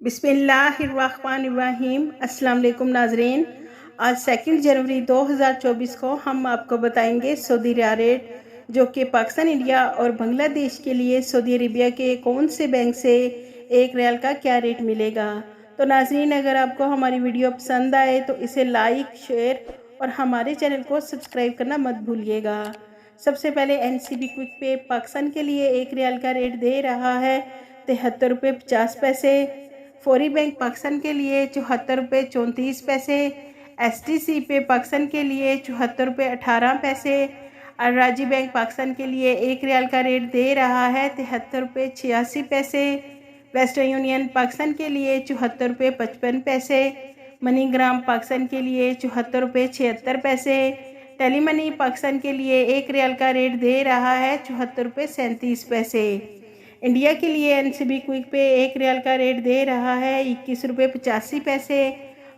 बिस्मिल्लाहिर्रहमानिर्रहीम। अस्सलाम वालेकुम नाजरीन। आज 2 जनवरी 2024 को हम आपको बताएंगे सऊदी रियाल रेट, जो कि पाकिस्तान, इंडिया और बांग्लादेश के लिए सऊदी अरेबिया के कौन से बैंक से एक रियाल का क्या रेट मिलेगा। तो नाजरीन, अगर आपको हमारी वीडियो पसंद आए तो इसे लाइक, शेयर और हमारे चैनल को सब्सक्राइब करना मत भूलिएगा। सबसे पहले NCB क्विक पे पाकिस्तान के लिए एक रियाल का रेट दे रहा है 73 रुपये 50 पैसे। फौरी बैंक पाकिस्तान के लिए 74 रुपये 34 पैसे। STC पे पाकिस्तान के लिए 74 रुपये 18 पैसे। अलराजी बैंक पाकिस्तान के लिए एक रियाल का रेट दे रहा है 73 रुपये 86 पैसे। वेस्टर्न यूनियन पाकिस्तान के लिए 74 रुपये 55 पैसे। मनीग्राम पाकिस्तान के लिए 74 रुपये 76 पैसे। टेली मनी पाकिस्तान के लिए एक रियाल का रेट दे रहा है 74 रुपये 37 पैसे। इंडिया के लिए NCB क्विक पे एक रियाल का रेट दे रहा है 21 रुपये 85 पैसे।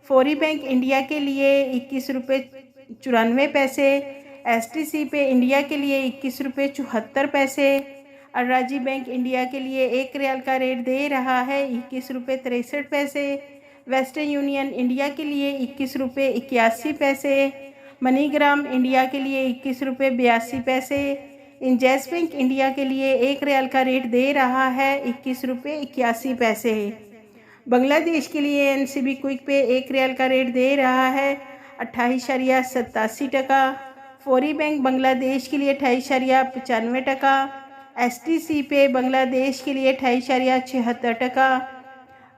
फौरी बैंक इंडिया के लिए 21 रुपये 94 पैसे। STC पे इंडिया के लिए 21 रुपये 74 पैसे। अलराजी बैंक इंडिया के लिए एक रियाल का रेट दे रहा है 21 रुपये 63 पैसे। वेस्टर्न यूनियन इंडिया के लिए 21 रुपये 81 पैसे। मनीग्राम इंडिया के लिए 21 रुपये 82 पैसे। इंजैस बैंक इंडिया के लिए एक रियाल का रेट दे रहा है 21 रुपये 81 पैसे। बांग्लादेश के लिए NCB क्विक पे एक रियाल का रेट दे रहा है 28.87 टका। फौरी बैंक बांग्लादेश के लिए 28.95 टका। STC पे बांग्लादेश के लिए 28.76 टका।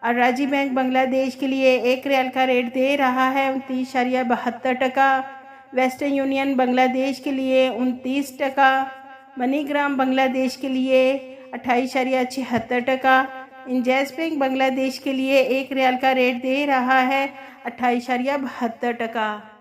अलराजी बैंक बांग्लादेश के लिए एक रियाल का रेट दे रहा है 29.72 टका। वेस्टर्न यूनियन बांग्लादेश के लिए 29 टका। मनीग्राम बांग्लादेश के लिए 28.76 टका। इंजैस बैंक बांग्लादेश के लिए एक रियाल का रेट दे रहा है 28.72 टका।